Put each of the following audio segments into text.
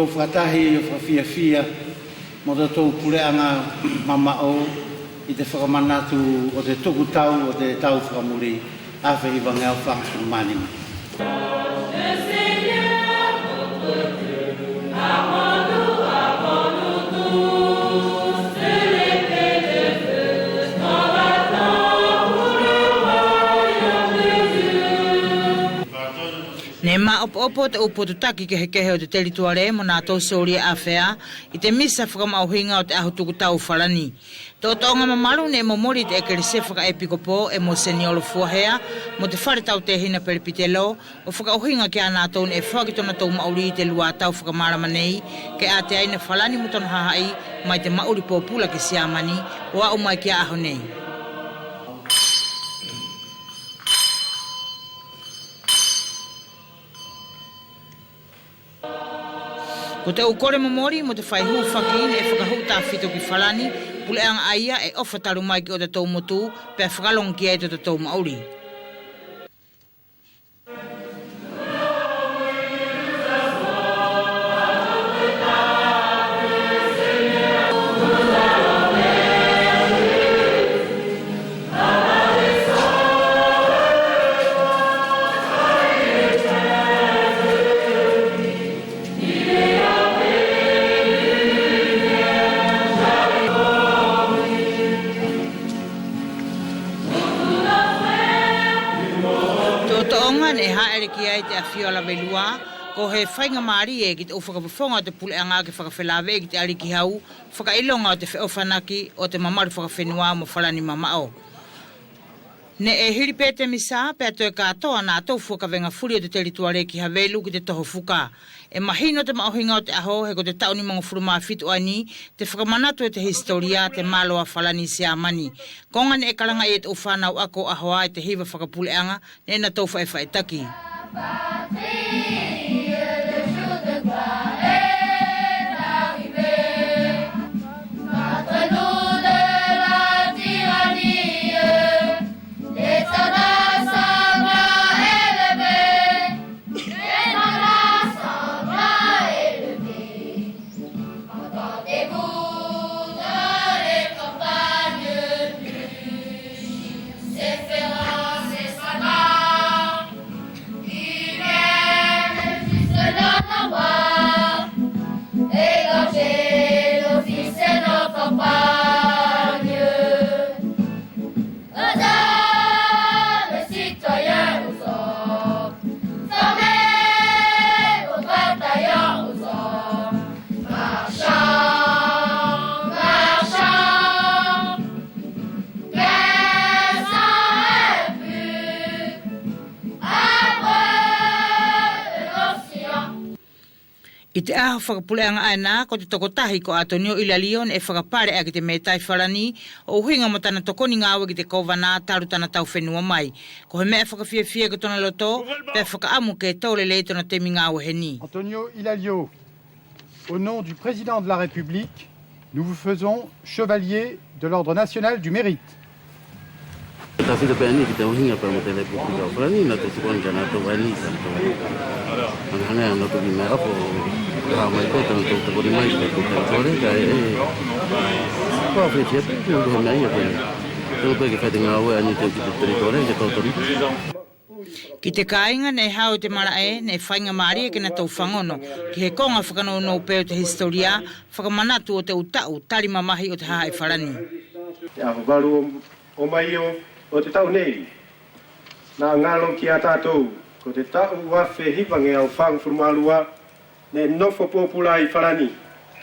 tō whakatahi o whawhiawhia, mo tō pureanga mamao i te whakamanatu o te tuku tau o te tau whakamuri awhi i wangau whangsu manima. Ne ma opo te upo tutaki ke hekehe o te terituare mo nā tō sōria awhea i te misa whakamauhinga o te aho tuku tau whalani. Tō tonga mamaru ne mo mori te ekere se whaka epikopo e mo seniolo fuahea mo te whare tau te hina peripitelo o whakauhinga ki a nā tōne e whakitona tau mauri i te lua tau whakamara manei ke a te aina whalani mutana hahai mai te mauri pōpula ke siamani o a umai ki a aho nei. Ko te ukore momori mo te whaihu whakine e whakahu tā whito ki whalani, pule anga aia e ofa taru mai ki o te tau motu, pia whakalong ki e te tau mauri. E haere ki ai te awhiola velua, ko he whainga maari e ki te uwhakapafonga o te pule anga ke whakawhelawe e ki te ariki hau, whakailonga o te whiowhanaki o te mamaru whakawhenua mo whalani mamao. Ne e hiripe te misa, pia toe katoa nā tau fuakawenga furi o te terituare ki Havelu ki te toho fuka. E mahino te maohinga o te aho, he ko te tauni mga furuma fitu ani, te whakamanatu e te historia, te maloa whalani se amani. Konga ne e kalanga e te uwhanau ako ahoa e te hiva whakapuleanga, ne na tau whae taki. I te aho whakapuleanga aina, ko te tokotahi ko Atonio Ilalion e whakapare a ki te metai wharani, o uhinga mo tana tokoni ngāua ki te kovana taru tana tau whenua mai. Ko he mea whakawhiawhia ki tona loto, pe whakaamu ke tole le tona temi ngāua he ni. Antonio Ilalio, au nom du président de la République, nous vous faisons chevalier de l'Ordre national du mérite. Ta fila pēni ki te uhinga pa mo te lepo ki tau wharani, na te tukon ka nā tau wani sa tau. Anhanga ang nato ki mea apo, mai ko tana tau takori mai ka ko tore ka ko fe che tu do mai ya tu ko ke fa tinga wa ani te ki te tore ke tau tori ki te kāinga nei hau te marae nei whainga maari e kena tau whangono ki he konga whakano no peo te historia whakamanatu o te utau tari mamahi o te hae wharani te aho waru o mai o te tau nei na ngalo ki a tātou ko te tau wafe hipange au whang furumalua ne nofo popula I wharani,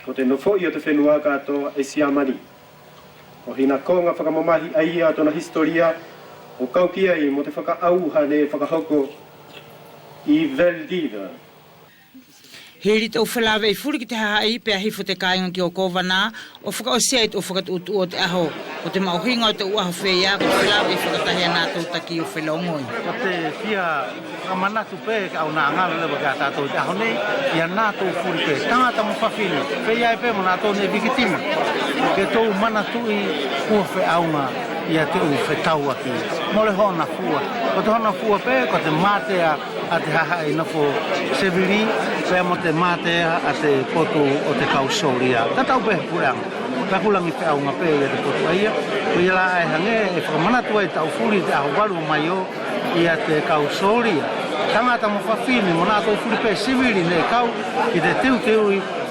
ko te nofo I o te whenua katoa e siamani. O hina konga whakamamahi ai a tona historia, o kaukia I mo te whakaauha ne whakahoko I Veldiva. Heri te uwhalawe I furi ki te hahai pia hifo te kāinga ki o kovana, o whakaosea I te whakatutu o te aho, o te mauhinga o te uaho whea, ko te whalawe I whakatahia nātou taki o whelongoi. Ko te whia kamanatu pē au nā ngāra lewa kā tātou te aho nei, ia nātou furi pē. Tangata mo whawhine, whea e pē mo nātou ne wikitima. Ke tōu manatu I kua wheaunga ia te u whetau aki. Mole hona fua. Ko te hona fua pē, ko te mātea a te haha e nofo sevili pea mo te mate a te poto o te kausoria. Tatau pe pulang. Takulangi pe au ngape ia te poto ia. Ko ia la e hange e whakamanatu ai tau furi te ahu waru mai o ia te kausoria. Tangata mo whawhine mo nā tau furi pe sevili ne kau ki te teu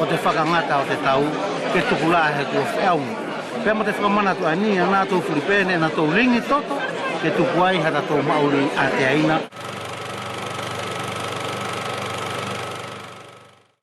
o te whakangata o te tau ke tukula he kua whiaunga. Pea mo te whakamanatu ai ni a nā tau furi pe ne nā tau ringi toto ke tukuai hata tau mauri a te aina.